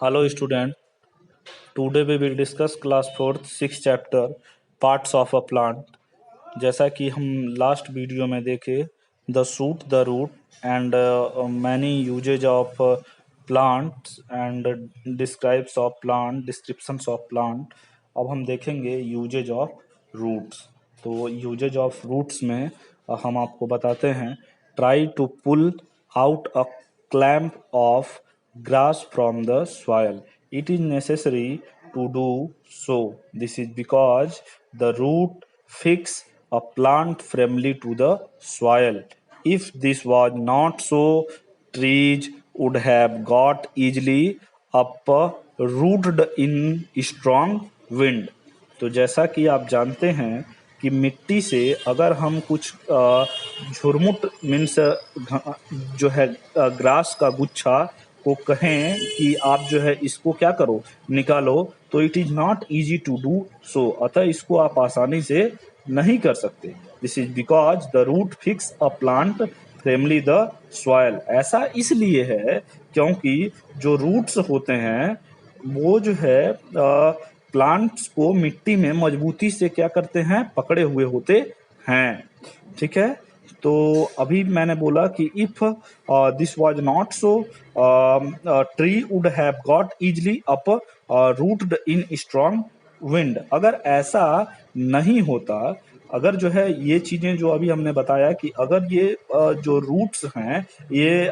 Hello student, today we will discuss class 4th 6th chapter parts of a plant. जैसा कि हम last video में देखे the shoot the root and many uses of plants and descriptions of plant. अब हम देखेंगे uses of roots. तो uses of roots में हम आपको बताते हैं try to pull out a clamp of grass from the soil. It is necessary to do so. This is because the root fix a plant firmly to the soil. If this was not so, trees would have got easily uprooted in strong wind. तो जैसा कि आप जानते हैं कि मिट्टी से अगर हम कुछ झुरमुट मीन्स जो है ग्रास का गुच्छा को कहें कि आप जो है इसको क्या करो, निकालो, तो it is not easy to do so. अतः इसको आप आसानी से नहीं कर सकते। This is because the root fix a plant firmly the soil. ऐसा इसलिए है क्योंकि जो रूट्स होते हैं वो जो है प्लांट्स को मिट्टी में मजबूती से क्या करते हैं, पकड़े हुए होते हैं। ठीक है, तो अभी मैंने बोला कि if this was not so, tree would have got easily uprooted in strong wind. अगर ऐसा नहीं होता, अगर जो है ये चीजें जो अभी हमने बताया कि अगर ये जो रूट्स हैं ये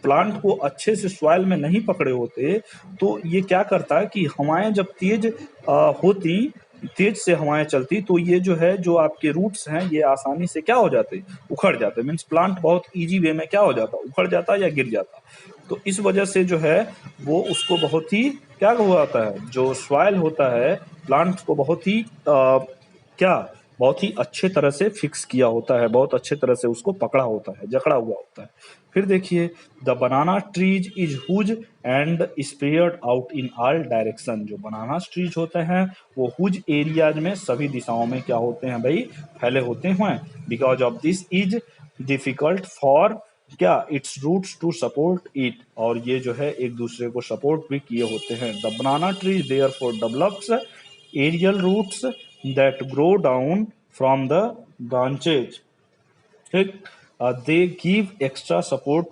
प्लांट को अच्छे से सॉइल में नहीं पकड़े होते, तो ये क्या करता है कि हवाएं जब तेज होती, तेज से हवाएं चलती, तो ये जो है जो आपके रूट्स हैं ये आसानी से क्या हो जाते, उखड़ जाते। मीन्स प्लांट बहुत इजी वे में क्या हो जाता, उखड़ जाता या गिर जाता। तो इस वजह से जो है वो उसको बहुत ही क्या होता है, जो सॉइल होता है प्लांट को बहुत ही क्या बहुत ही अच्छे तरह से फिक्स किया होता है, बहुत अच्छे तरह से उसको पकड़ा होता है, जकड़ा हुआ होता है। फिर देखिए the banana trees is huge and spread out in all direction. जो बनाना ट्रीज होते हैं वो हुज एरियाज में सभी दिशाओं में क्या होते हैं भाई, फैले होते हैं। Because of this is difficult for क्या its roots to support it. और ये जो है एक दूसरे को सपोर्ट भी किए होते हैं। The banana tree therefore develops aerial roots that grow down from the branches. ठीक, they give extra support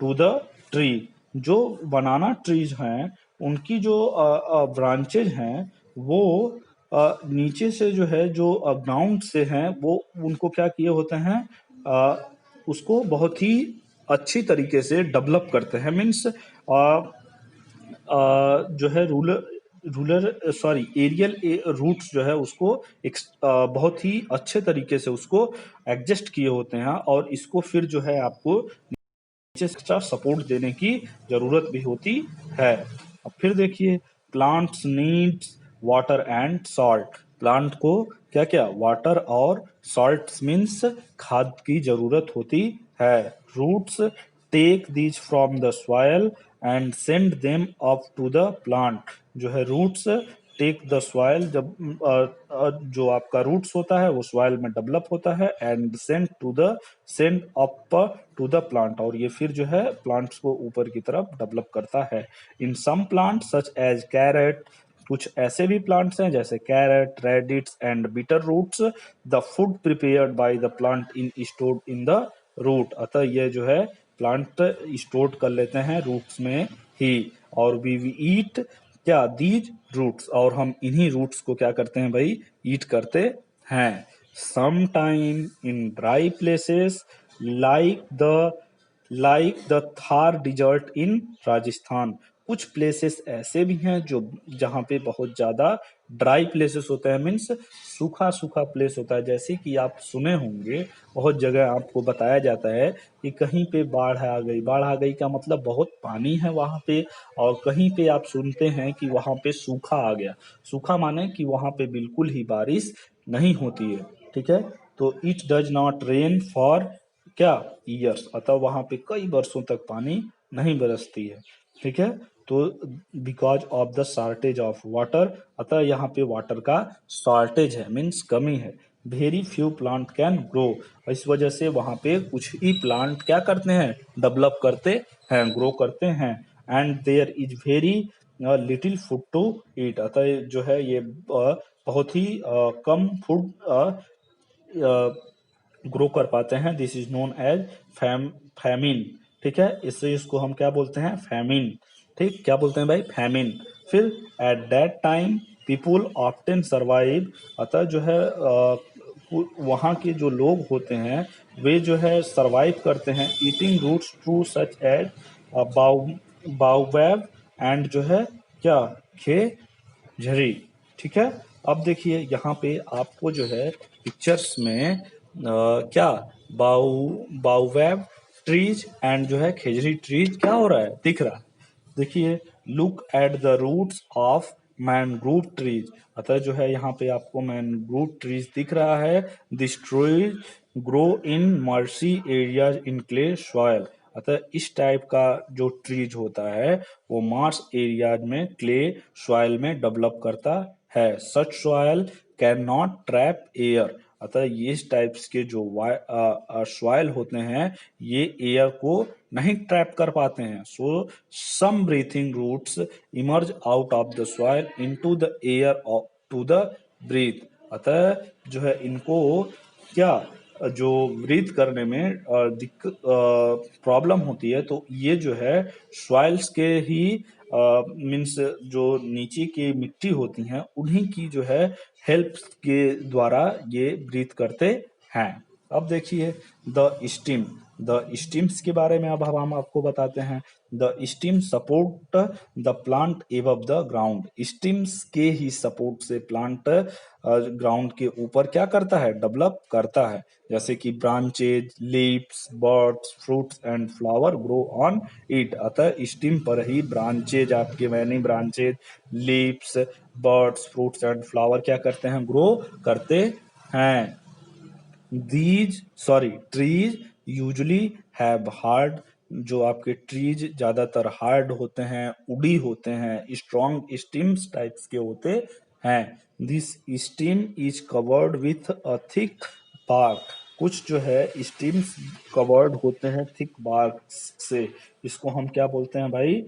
to the tree. जो बनाना ट्रीज हैं उनकी जो ब्रांचेज हैं वो नीचे से जो है जो ग्राउंड से हैं वो उनको क्या किए होते हैं, उसको बहुत ही अच्छी तरीके से डेवलप करते हैं। मीन्स जो है एरियल रूट्स जो है उसको एक बहुत ही अच्छे तरीके से उसको एडजस्ट किए होते हैं और इसको फिर जो है आपको नीचे एक्स्ट्रा सपोर्ट देने की जरूरत भी होती है। अब फिर देखिए plants needs water and salt. Plant को क्या क्या वाटर और सॉल्ट मीन्स खाद की जरूरत होती है। Roots take these from the soil and send them up to the plant. जो है रूट्स टेक द सॉयल, जब जो आपका रूट्स होता है वो सॉयल में डेवलप होता है and send up to the plant, और ये फिर जो है प्लांट्स को ऊपर की तरफ डेवलप करता है। In some plant such as carrot, कुछ ऐसे भी प्लांट्स हैं जैसे carrot, radishes and bitter roots, the food prepared by the plant in stored in the root. अतः ये जो है प्लांट स्टोर कर लेते हैं रूट्स में ही। और वी ईट क्या दीज रूट्स, और हम इन्हीं रूट्स को क्या करते हैं भाई, ईट करते हैं। Some time in dry places like the Thar desert in Rajasthan. कुछ प्लेसेस ऐसे भी हैं जो जहाँ पे बहुत ज्यादा ड्राई प्लेसेस होते हैं, मीन्स सूखा सूखा प्लेस होता है। जैसे कि आप सुने होंगे बहुत जगह आपको बताया जाता है कि कहीं पे बाढ़ आ गई, बाढ़ आ गई का मतलब बहुत पानी है वहां पे, और कहीं पे आप सुनते हैं कि वहां पे सूखा आ गया। सूखा माने कि वहां पे बिल्कुल ही बारिश नहीं होती है। ठीक है, तो it does not rain for क्या ईयर्स, अतः वहां पे कई वर्षों तक पानी नहीं बरसती है। ठीक है, तो because of the shortage of water, अतः यहाँ पे वाटर का शॉर्टेज है, मीन्स कमी है। Very few plant can grow, इस वजह से वहां पे कुछ ही प्लांट क्या करते हैं, डेवलप करते हैं, ग्रो करते हैं। And there is very little food to eat. अतः जो है ये बहुत ही कम फूड ग्रो कर पाते हैं। This is known as famine. ठीक है, इससे इसको हम क्या बोलते हैं, फैमिन। ठीक, क्या बोलते हैं भाई, फैमिन। फिर at that time people often survive. अतः जो है वहाँ के जो लोग होते हैं वे जो है सरवाइव करते हैं eating roots through such as baobab and जो है क्या, खे झरी। ठीक है, अब देखिए यहाँ पे आपको जो है पिक्चर्स में क्या बाउवेव ट्रीज एंड जो है खेजरी ट्रीज क्या हो रहा है, दिख रहा है। देखिए, look at the roots of mangrove trees. अतः जो है यहाँ पे आपको मैनग्रोव ट्रीज दिख रहा है। This trees grow in marshy areas in clay soil. अतः इस टाइप का जो ट्रीज होता है वो मार्स एरियाज में क्ले सॉयल में डेवलप करता है। Such soil can not trap air. अतः ये टाइप्स के जो सॉयल होते हैं ये एयर को नहीं ट्रैप कर पाते हैं। So some breathing roots emerge out of the soil into the air to the breathe. अतः जो है इनको क्या, जो ब्रीथ करने में प्रॉब्लम होती है तो ये जो है सॉइल्स के ही मीन्स जो नीचे की मिट्टी होती हैं उन्हीं की जो है हेल्प के द्वारा ये ब्रीथ करते हैं। अब देखिए द स्टीम्स के बारे में अब हम आपको बताते हैं। The steam support the plant above the ground. Stems के ही सपोर्ट से प्लांट ग्राउंड के ऊपर क्या करता है, डेवलप करता है। जैसे कि branches, leaves, birds, fruits and flower grow on it. अतः स्टीम पर ही ब्रांचेज, आपके many branches, leaves, birds, fruits and flower क्या करते हैं, ग्रो करते हैं। Trees usually have hard. जो आपके ट्रीज ज्यादातर हार्ड होते हैं, उड़ी होते हैं, स्ट्रॉन्ग स्टीम्स टाइप्स के होते हैं। This stem is covered with a thick bark. कुछ जो है स्टीम्स कवर्ड होते हैं थिक बार्क से। इसको हम क्या बोलते हैं भाई,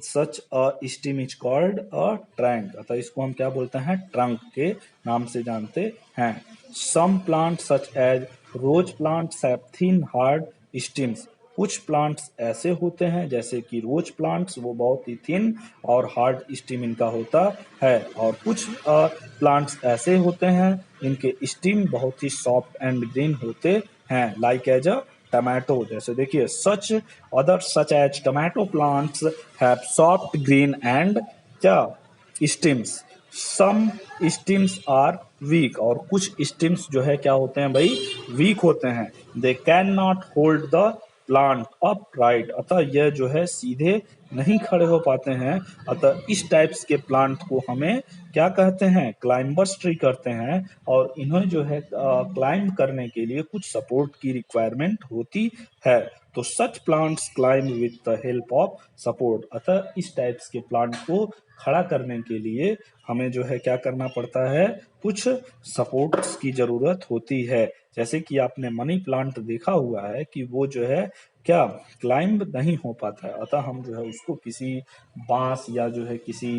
such a stem is called a trunk. अतः इसको हम क्या बोलते हैं, ट्रंक के नाम से जानते हैं। Some plant such as rose plants have thin hard stems. कुछ प्लांट्स ऐसे होते हैं जैसे कि रोज प्लांट्स, वो बहुत ही थिन और हार्ड स्टीम इनका होता है। और कुछ प्लांट्स ऐसे होते हैं इनके स्टीम बहुत ही सॉफ्ट एंड ग्रीन होते हैं, लाइक एज अ टमाटो। जैसे देखिए, such as tomato plants have soft green and क्या, stems. Some stems are weak. और कुछ स्टीम्स जो है क्या होते हैं भाई, वीक होते हैं। They can not hold the plant up right. अतः यह जो है सीधे नहीं खड़े हो पाते हैं। अतः इस टाइप्स के प्लांट को हमें क्या कहते हैं, क्लाइंबर्स ट्री करते हैं। और इन्हें जो है क्लाइंब करने के लिए कुछ सपोर्ट की रिक्वायरमेंट होती है। तो सच plants climb with the help of support. अतः इस टाइप्स के प्लांट को खड़ा करने के लिए हमें जो है क्या करना पड़ता है, कुछ सपोर्ट्स की जरूरत होती है। जैसे कि आपने मनी प्लांट देखा हुआ है कि वो जो है क्या, क्लाइंब नहीं हो पाता है। अतः हम जो है उसको किसी बांस या जो है किसी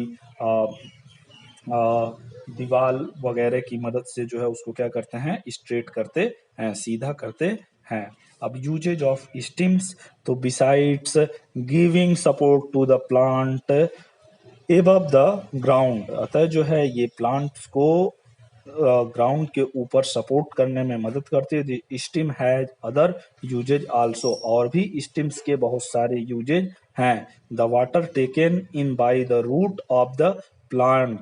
दीवार वगैरह की मदद से जो है उसको क्या करते हैं, स्ट्रेट करते हैं, सीधा करते हैं। अब यूजेज ऑफ स्टीम्स, तो besides giving support to the plant above the ground. अतः जो है ये प्लांट्स को ग्राउंड के ऊपर सपोर्ट करने में मदद करती है। Stem has other uses also. और भी स्टीम्स के बहुत सारे यूजेज हैं। The water taken in by the root of the plant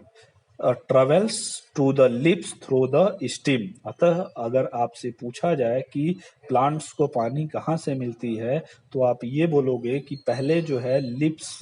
travels to the leaves through the stem. अतः अगर आपसे पूछा जाए कि प्लांट्स को पानी कहाँ से मिलती है, तो आप ये बोलोगे कि पहले जो है लिप्स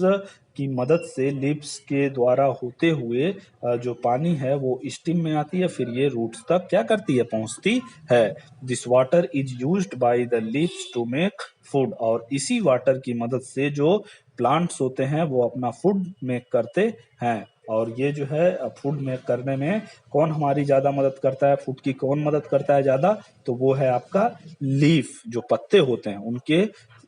की मदद से, लिप्स के द्वारा होते हुए जो पानी है वो स्टीम में आती है, फिर ये रूट्स तक क्या करती है, पहुंचती है। This water is used by the leaves to make food. और इसी वाटर की मदद से जो प्लांट्स होते हैं वो अपना फूड मेक करते हैं। और ये जो है फूड मेक करने में कौन हमारी ज्यादा मदद करता है, फूड की कौन मदद करता है ज्यादा, तो वो है आपका लीफ। जो पत्ते होते हैं उनके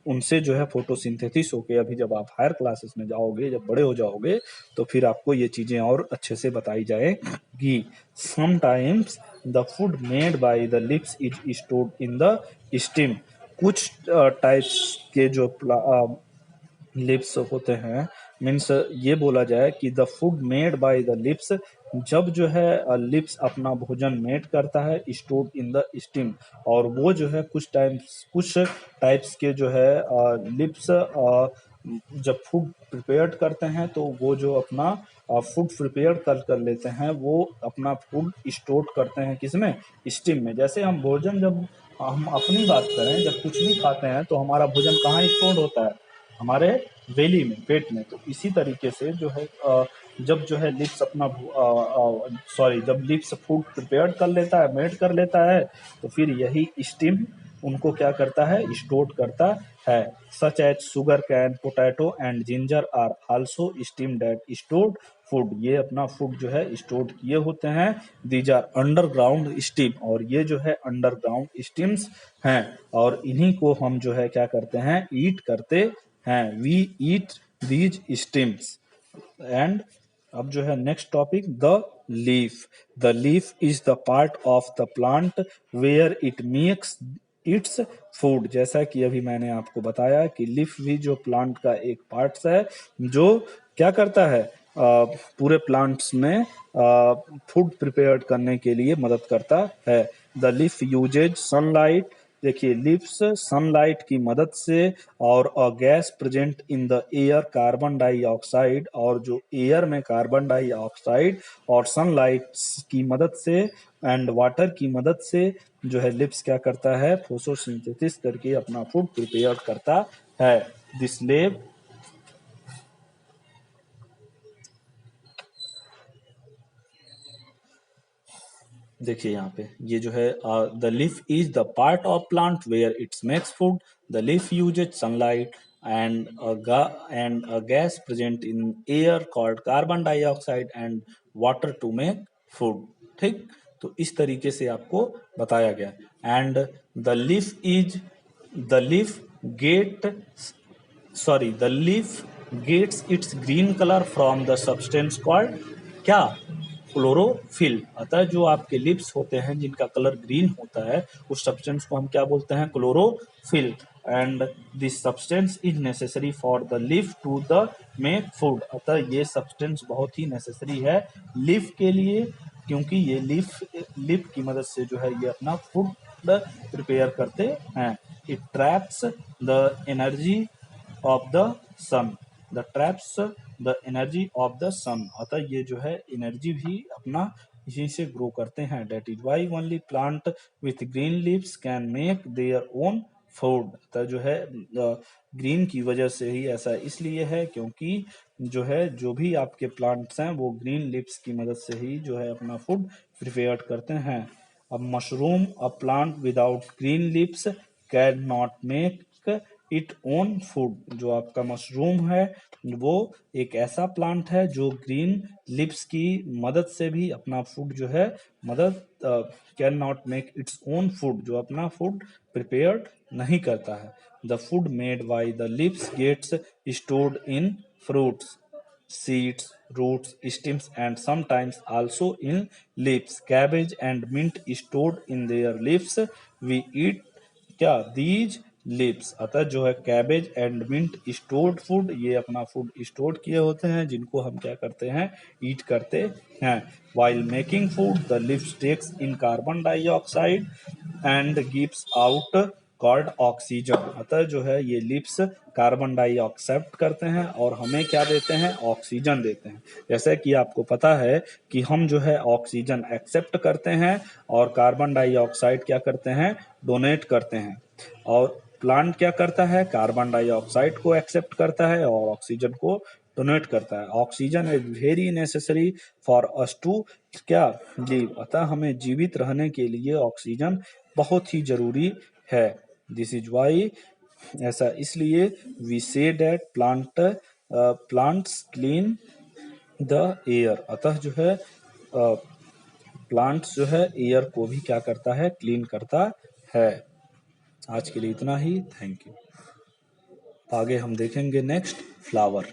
उनसे जो है फोटोसिंथेसिस होके, अभी जब आप हायर क्लासेस में जाओगे, जब बड़े हो जाओगे, तो फिर आपको ये चीजें और अच्छे से बताई जाएगी। Sometimes the food made by the lips is stored in the steam. कुछ टाइप्स के जो लिप्स होते हैं, मीन्स ये बोला जाए कि the food made by the lips, जब जो है लिप्स अपना भोजन मेड करता है स्टोर्ड इन द स्टीम, और वो जो है कुछ टाइप्स के जो है लिप्स जब फूड प्रिपेयर करते हैं, तो वो जो अपना फूड प्रिपेयर कर लेते हैं, वो अपना फूड स्टोर करते हैं किसमें, स्टीम में। जैसे हम भोजन, जब हम अपनी बात करें, जब कुछ भी खाते हैं तो हमारा भोजन कहाँ स्टोर होता है, हमारे बेली में, पेट में। तो इसी तरीके से जो है जब जो है लिप्स अपना जब लिप्स फूड प्रिपेयर कर लेता है, मेड कर लेता है, तो फिर यही स्टीम उनको क्या करता है, स्टोर करता है। Such as sugar cane, potato and ginger are also stem that stored food. ये अपना फूड जो है स्टोर किए होते हैं। दीज आर अंडरग्राउंड स्टीम, और ये जो है अंडरग्राउंड स्टीम्स हैं, और इन्हीं को हम जो है क्या करते हैं, ईट करते हैं। We eat these stems. And अब जो है next topic, the leaf. The leaf is the part of the plant where it makes its food. जैसा कि अभी मैंने आपको बताया कि लीफ भी जो प्लांट का एक पार्ट है, जो क्या करता है, पूरे प्लांट्स में फूड प्रिपेयर करने के लिए मदद करता है। The leaf uses sunlight. देखिए, लिप्स सनलाइट की मदद से और a gas present in the air, carbon dioxide, और जो एयर में कार्बन डाइऑक्साइड और सनलाइट की मदद से एंड वाटर की मदद से जो है लिप्स क्या करता है, फोटोसिंथेसिस करके अपना फूड प्रिपेयर करता है। दिस लेब, देखिए यहाँ पे ये जो है, the leaf is the part of plant where its makes food. The leaf uses sunlight and a gas present in air called carbon dioxide and water to make food. ठीक, तो इस तरीके से आपको बताया गया। And the leaf is the leaf get the leaf gets its green colour from the substance called क्या, chlorophyll. अतः जो आपके लिप्स होते हैं जिनका कलर ग्रीन होता है, उस सब्सटेंस को हम क्या बोलते हैं, chlorophyll. And this substance is necessary for the leaf to the make food. अतः ये सब्सटेंस बहुत ही नेसेसरी है लीफ के लिए, क्योंकि ये लीफ की मदद से जो है ये अपना फूड प्रिपेयर करते हैं। It traps the energy of the sun. The traps the energy of the sun. अतः ये जो है एनर्जी भी अपना इसी से ग्रो करते हैं। That is why only plant with green leaves can make their own food. अतः जो है ग्रीन की वजह से ही ऐसा इसलिए है क्योंकि जो है, जो भी आपके प्लांट्स हैं वो ग्रीन लीव्स की मदद से ही जो है अपना फूड प्रिपेयर करते हैं। अब mushroom, a plant without green leaves can not make it own food. जो आपका मशरूम है वो एक ऐसा प्लांट है जो ग्रीन लिप्स की मदद से भी अपना फूड जो है मदद can not make its own food, जो अपना फूड प्रिपेयर नहीं करता है। The food made by the leaves gets stored in fruits, seeds, roots, stems, and sometimes also in leaves. Cabbage and mint stored in their leaves. We eat क्या, these leaves। अतः जो है cabbage and mint stored food, ये अपना food store किए होते हैं, जिनको हम क्या करते हैं, ईट करते हैं। While making food, the leaves takes in carbon dioxide and gives out called oxygen. अतः जो है ये लिप्स कार्बन डाइऑक्साइड करते हैं और हमें क्या देते हैं, ऑक्सीजन देते हैं। जैसे कि आपको पता है कि हम जो है ऑक्सीजन एक्सेप्ट करते हैं और कार्बन डाइऑक्साइड क्या करते हैं, डोनेट करते हैं। और प्लांट क्या करता है, कार्बन डाइऑक्साइड को एक्सेप्ट करता है और ऑक्सीजन को डोनेट करता है। Oxygen is very necessary for us to क्या, लिव। अतः हमें जीवित रहने के लिए ऑक्सीजन बहुत ही जरूरी है। दिस इज वाई, ऐसा इसलिए we say that plants clean the air. अतः जो है प्लांट्स जो है एयर को भी क्या करता है, क्लीन करता है। आज के लिए इतना ही। Thank you. आगे हम देखेंगे नेक्स्ट फ्लावर।